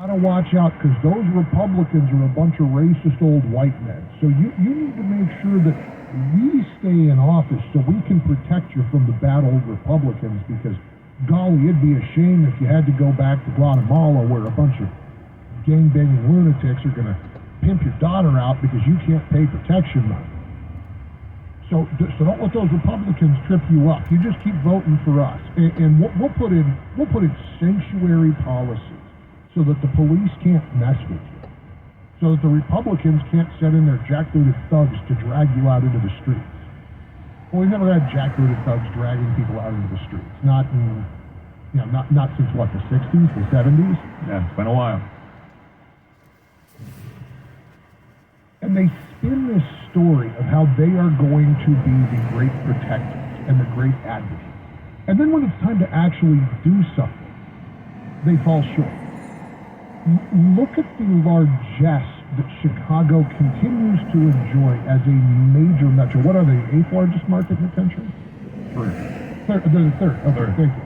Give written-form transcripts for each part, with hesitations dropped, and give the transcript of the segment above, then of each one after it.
Gotta watch out, because those Republicans are a bunch of racist old white men. So you need to make sure that we stay in office so we can protect you from the bad old Republicans, because, golly, it'd be a shame if you had to go back to Guatemala where a bunch of gang-banging lunatics are going to pimp your daughter out because you can't pay protection money. So don't let those Republicans trip you up. You just keep voting for us, and we'll put in sanctuary policies so that the police can't mess with you, so that the Republicans can't send in their jackbooted thugs to drag you out into the streets. Well, we've never had jackbooted thugs dragging people out into the streets. Not since what, the 60s, the 70s? Yeah, it's been a while. And they spin this story of how they are going to be the great protectors and the great advocates. And then when it's time to actually do something, they fall short. Look at the largesse that Chicago continues to enjoy as a major metro. What are they, the 8th largest market in the country? Third. They're the third. Okay, thank you.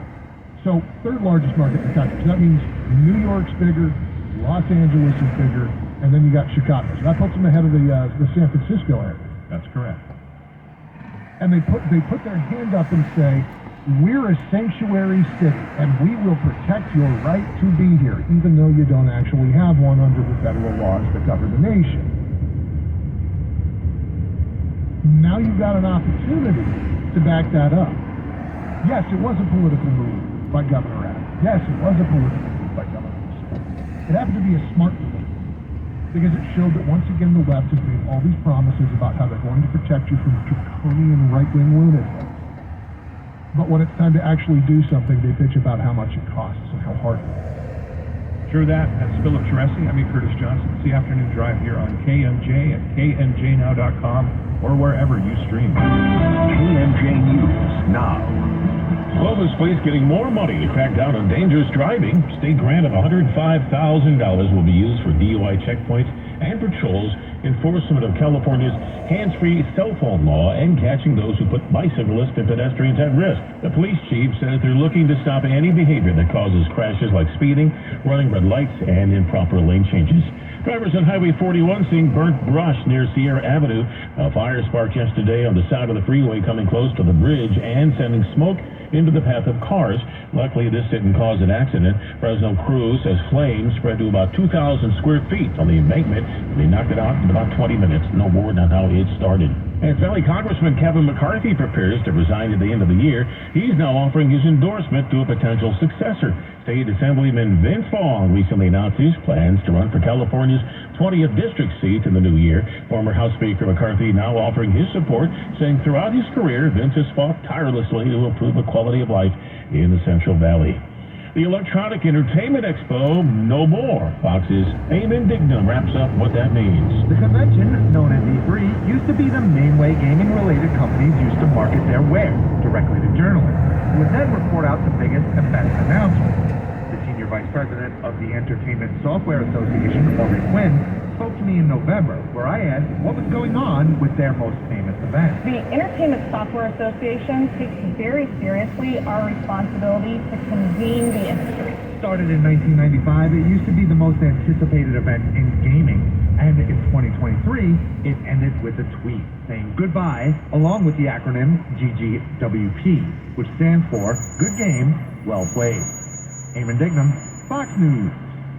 So, third largest market in the country. So that means New York's bigger, Los Angeles is bigger, and then you got Chicago. So that puts them ahead of the San Francisco area. That's correct. And they put their hand up and say, we're a sanctuary city, and we will protect your right to be here, even though you don't actually have one under the federal laws that govern the nation. Now you've got an opportunity to back that up. Yes, it was a political move by Governor Adams. Yes, it was a political move by Governor Adams. It happened to be a smart move, because it showed that once again the left has made all these promises about how they're going to protect you from draconian right-wing lunatics. But when it's time to actually do something, they bitch about how much it costs and how hard it is. True that. That's Philip Teresi. I'm Curtis Johnson. It's the afternoon drive here on KMJ at KMJNow.com or wherever you stream. KMJ News Now. Clovis Police getting more money to crack down on dangerous driving. State grant of $105,000 will be used for DUI checkpoints and patrols, enforcement of California's hands-free cell phone law, and catching those who put bicyclists and pedestrians at risk. The police chief says they're looking to stop any behavior that causes crashes like speeding, running red lights, and improper lane changes. Drivers on Highway 41 seeing burnt brush near Sierra Avenue. A fire sparked yesterday on the side of the freeway coming close to the bridge and sending smoke into the path of cars. Luckily, this didn't cause an accident. Fresno crews says flames spread to about 2,000 square feet on the embankment. They knocked it out in about 20 minutes. No word on how it started. And Valley Congressman Kevin McCarthy prepares to resign at the end of the year. He's now offering his endorsement to a potential successor. State Assemblyman Vince Vaughn recently announced his plans to run for California's 20th district seat in the new year. Former House Speaker McCarthy now offering his support, saying throughout his career, Vince has fought tirelessly to improve the quality of life in the Central Valley. The Electronic Entertainment Expo, no more. Fox's Eamon Dignam wraps up what that means. The convention, known as E3, used to be the main way gaming-related companies used to market their wares directly to journalists, who would then report out the biggest and best announcements. The Senior Vice President of the Entertainment Software Association, Aubrey Quinn, spoke to me in November, where I asked what was going on with their most famous event. The Entertainment Software Association takes very seriously our responsibility to convene the industry. Started in 1995, it used to be the most anticipated event in gaming, and in 2023, it ended with a tweet saying goodbye, along with the acronym GGWP, which stands for Good Game, Well Played. Eamon Dignam, Fox News.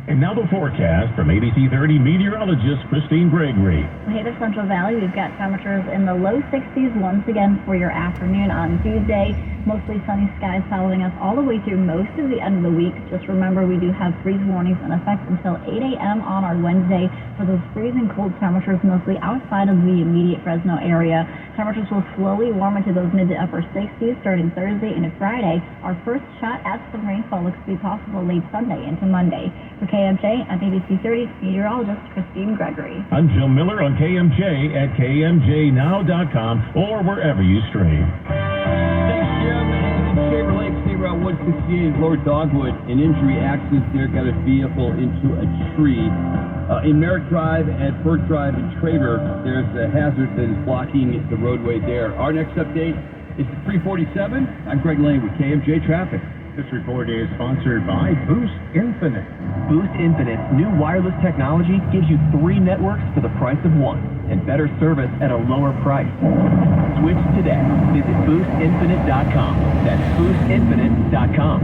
And now the forecast from ABC 30 meteorologist Christine Gregory. Hey, the Central Valley, we've got temperatures in the low 60s once again for your afternoon on Tuesday. Mostly sunny skies following us all the way through most of the end of the week. Just remember, we do have freeze warnings in effect until 8 a.m. on our Wednesday for those freezing cold temperatures, mostly outside of the immediate Fresno area. Temperatures will slowly warm into those mid to upper 60s starting Thursday into Friday. Our first shot at some rainfall looks to be possible late Sunday into Monday. For KMJ, I'm ABC 30 meteorologist Christine Gregory. I'm Jim Miller on KMJ at KMJNow.com or wherever you stream. Thanks, Jim. And in Shaver Lake, State Route 168, Lower Dogwood, an injury accident there, got a vehicle into a tree. In Merritt Drive and Burke Drive and Trader, there's a hazard that is blocking the roadway there. Our next update is at 3:47. I'm Greg Lane with KMJ Traffic. This report is sponsored by Boost Infinite. Boost Infinite's new wireless technology gives you 3 networks for the price of 1 and better service at a lower price. Switch today. Visit boostinfinite.com. That's boostinfinite.com.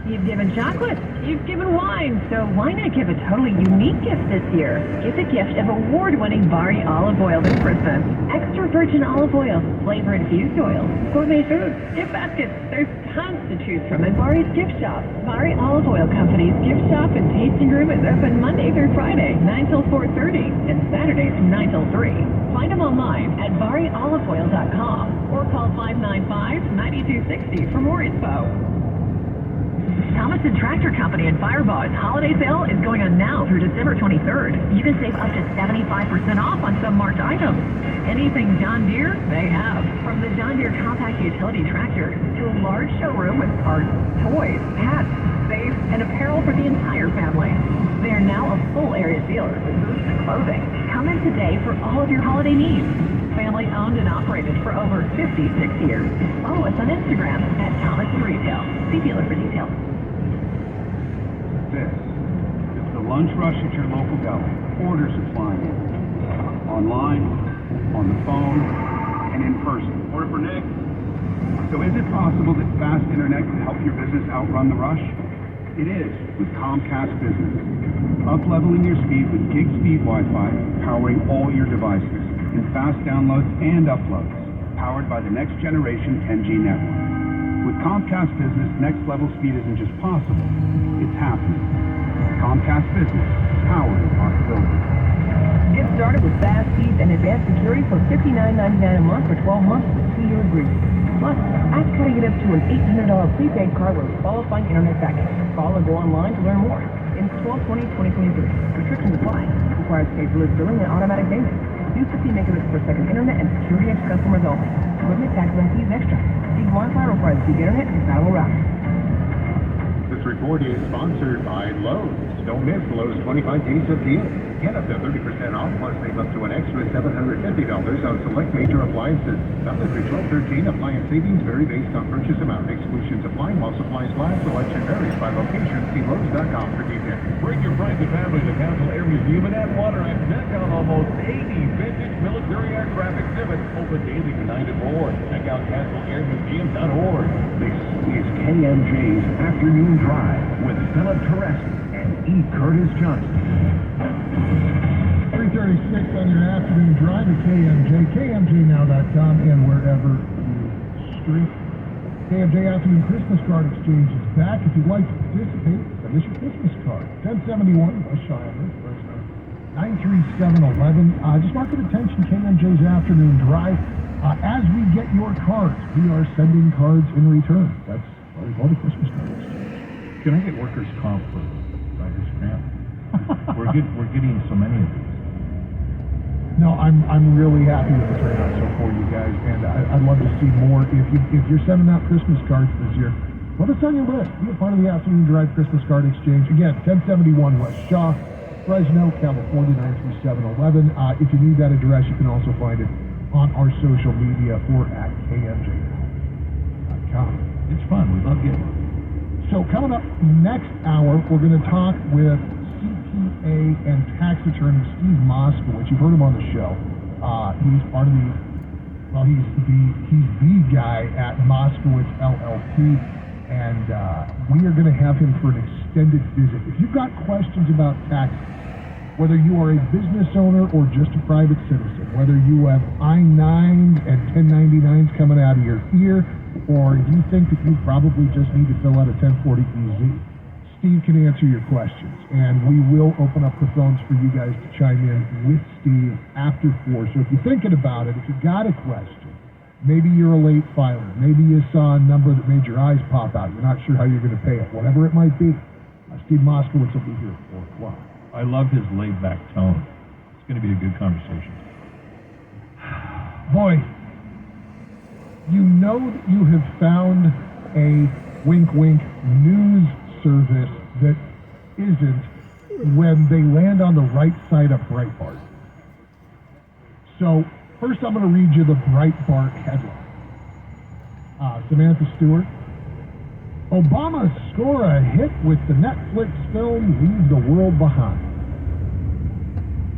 You've given chocolate, you've given wine, so why not give a totally unique gift this year? Give the gift of award-winning Bari olive oil this Christmas. Extra virgin olive oil, flavor-infused oils, gourmet foods, gift baskets. There's tons to choose from at Bari's Gift Shop. Bari Olive Oil Company's gift shop and tasting room is open Monday through Friday, 9 till 4:30, and Saturdays from 9 till 3. Find them online at barioliveoil.com or call 595-9260 for more info. Thomas & Tractor Company in Fireball's holiday sale is going on now through December 23rd. You can save up to 75% off on some marked items. Anything John Deere, they have. From the John Deere compact utility tractor to a large showroom with parts, toys, hats, safes, and apparel for the entire family. They are now a full area dealer with booths and clothing. Come in today for all of your holiday needs. Family owned and operated for over 56 years. Follow us on Instagram at Thomas & Retail. See dealer for details. This is the lunch rush at your local deli. Orders are flying in. Online, on the phone, and in person. Order for Nick. So is it possible that fast internet can help your business outrun the rush? It is with Comcast Business. Up-leveling your speed with gig speed Wi-Fi, powering all your devices, in fast downloads and uploads, powered by the next generation 10G network. With Comcast Business, next level speed isn't just possible, it's happening. Comcast Business, powering possibilities. Get started with fast speeds and advanced security for $59.99 a month for 12 months with a 2-year agreement. Plus, ask how to get up to an $800 prepaid card with a qualifying internet package. Call or go online to learn more. In 12/20/2023. Restrictions apply. Requires paperless billing and automatic payment. Use 50 megabits per second internet and security edge customers only. Equipment, taxes, and fees extra. Speed Wi-Fi requires speed internet and compatible routing. This report is sponsored by Lowe's. Don't miss Lowe's 25 days of deals. Get up to 30% off, plus save up to an extra $750 on select major appliances. Valid through 12/13. Appliance savings vary based on purchase amount. Exclusions apply while supplies last. Selection varies by location. See Lowe's.com for details. Bring your friends and family to Council Air Museum and add water and check out almost 80 vintage military aircraft exhibits. Open daily from 9 to 4. Check out CastleAirMuseum.org. This is KMJ's Afternoon Drive with Philip Teresi and E. Curtis Johnson. 3:36 on your afternoon drive at KMJ, KMJNow.com, and wherever you stream. KMJ Afternoon Christmas Card Exchange is back. If you'd like to participate, send us your Christmas card. 1071 West Shireman, 93711. Just mark it attention, KMJ's Afternoon Drive. As we get your cards, we are sending cards in return. That's why we call it a Christmas card exchange. Can I get workers' comp for Riders Grant? We're getting so many of these. No, I'm really happy with the turnout so far, you guys, and I'd love to see more. If you're sending out Christmas cards this year, put us on your list. Be a part of the Afternoon Drive Christmas Card Exchange. Again, 1071 West Shaw, Fresno, California, 93711. If you need that address, you can also find it on our social media or at KMJ.com. It's fun. We love getting it. So coming up next hour, we're going to talk with CPA and tax attorney Steve Moskowitz. You've heard him on the show. He's part of he's the guy at Moskowitz LLP, and we are going to have him for an extended visit. If you've got questions about taxes, whether you are a business owner or just a private citizen, whether you have I-9s and 1099s coming out of your ear, or you think that you probably just need to fill out a 1040-EZ, Steve can answer your questions, and we will open up the phones for you guys to chime in with Steve after 4. So if you're thinking about it, if you got a question, maybe you're a late filer, maybe you saw a number that made your eyes pop out, you're not sure how you're going to pay it, whatever it might be, Steve Moskowitz will be here at 4 o'clock. I love his laid-back tone. It's going to be a good conversation. Boy, you know that you have found a wink-wink news service that isn't when they land on the right side of Breitbart. So, first I'm going to read you the Breitbart headline. Samantha Stewart Obama score a hit with the Netflix film Leave the World Behind.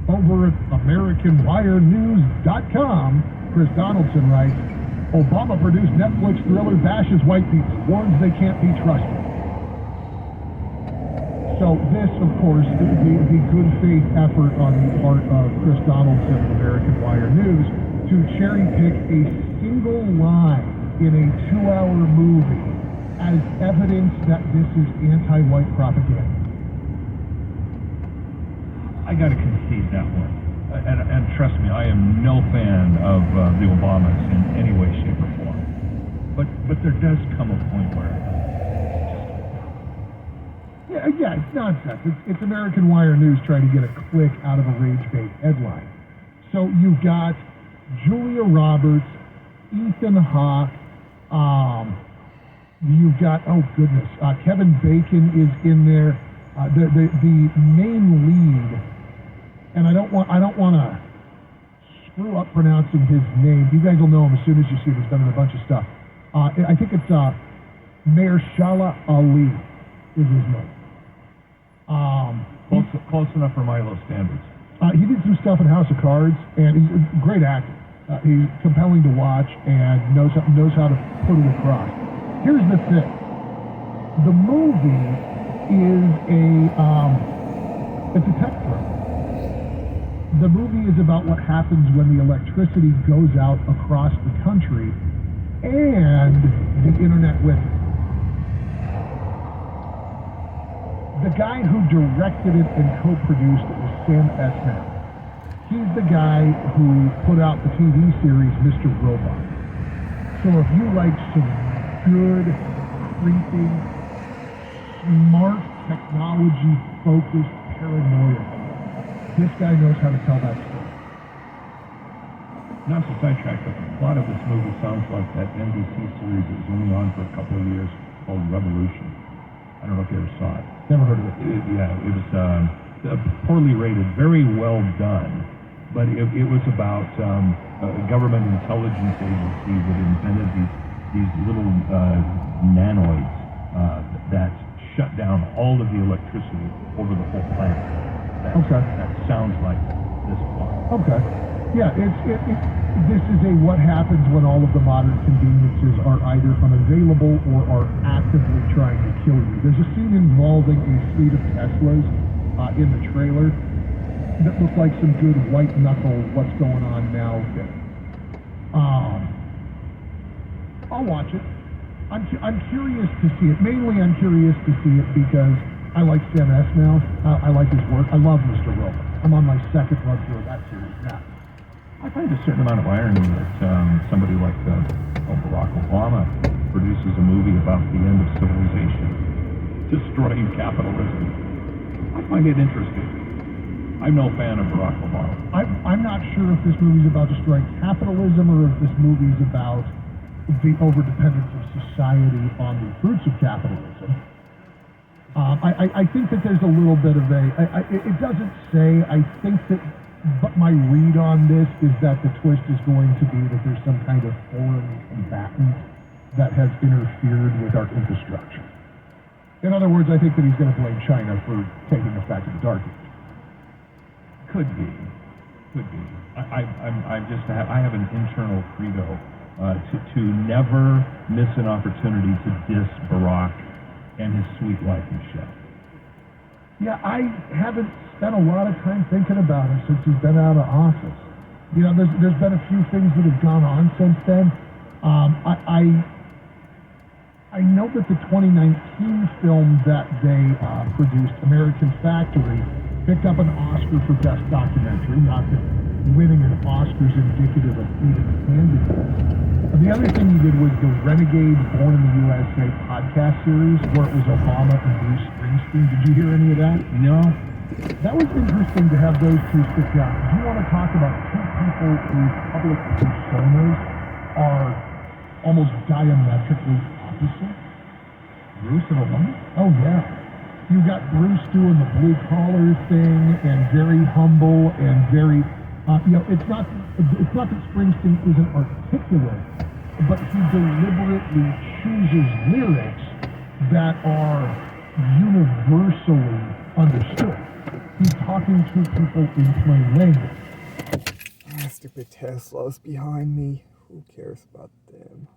Over at AmericanWireNews.com, Chris Donaldson writes, Obama-produced Netflix thriller bashes white people, warns they can't be trusted. So this, of course, is the good faith effort on the part of Chris Donaldson of American Wire News to cherry pick a single line in a 2-hour movie as evidence that this is anti-white propaganda. I got to concede that one. And trust me, I am no fan of the Obamas in any way, shape, or form. But there does come a point where Yeah, it's nonsense. It's American Wire News trying to get a click out of a rage-bait headline. So you've got Julia Roberts, Ethan Hawke, you've got, Kevin Bacon is in there. The main lead, and I don't want to screw up pronouncing his name. You guys will know him as soon as you see him. He's done a bunch of stuff. I think it's Mahershala Ali is his name. Close enough for Milo standards. He did some stuff in House of Cards, and he's a great actor. He's compelling to watch and knows how to put it across. Here's the thing: the movie is it's a tech thriller. The movie is about what happens when the electricity goes out across the country, and the internet with it. The guy who directed it and co-produced it was Sam Esmail. He's the guy who put out the TV series Mr. Robot. So if you like some good, creepy, smart, technology-focused paranoia, this guy knows how to tell that story. Not to sidetrack, but the plot of this movie sounds like that NBC series that was only on for a couple of years called Revolution. I don't know if you ever saw it. Never heard of it. It was poorly rated, very well done, but it was about a government intelligence agency that invented these little nanoids that shut down all of the electricity over the whole planet. That sounds like this plot. Okay. Yeah, this is what happens when all of the modern conveniences are either unavailable or are actively trying to kill you. There's a scene involving a fleet of Teslas in the trailer that look like some good white knuckle what's going on now thing. I'll watch it. I'm curious to see it. Mainly I'm curious to see it because I like Sam Esmail. I like his work. I love Mr. Robot. I'm on my second run through of that series now. I find a certain amount of irony that somebody like Barack Obama produces a movie about the end of civilization, destroying capitalism. I find it interesting. I'm no fan of Barack Obama. I'm not sure if this movie's about destroying capitalism or if this movie's about the overdependence of society on the fruits of capitalism. I think that there's a little bit of it doesn't say, I think that, but my read on this is that the twist is going to be that there's some kind of foreign combatant that has interfered with our infrastructure. In other words, I think that he's going to blame China for taking us back to the Dark Age. Could be. I have an internal credo to never miss an opportunity to diss Barack and his sweet wife Michelle. Yeah, I haven't spent a lot of time thinking about him since he's been out of office. You know, there's been a few things that have gone on since then. I know that the 2019 film that they produced, American Factory, picked up an Oscar for Best Documentary. Not that winning an Oscar is indicative of even-handedness. And the other thing he did was the Renegade Born in the USA podcast series, where it was Obama and Bruce Springsteen. Did you hear any of that? No. That was interesting to have those two sit down. Do you want to talk about two people whose public personas are almost diametrically opposite? Bruce and Obama? Oh, yeah. You got Bruce doing the blue-collar thing and very humble and very, it's not that Springsteen isn't articulate, but he deliberately chooses lyrics that are universally understood. He's talking to people in plain language. Stupid Tesla's behind me. Who cares about them?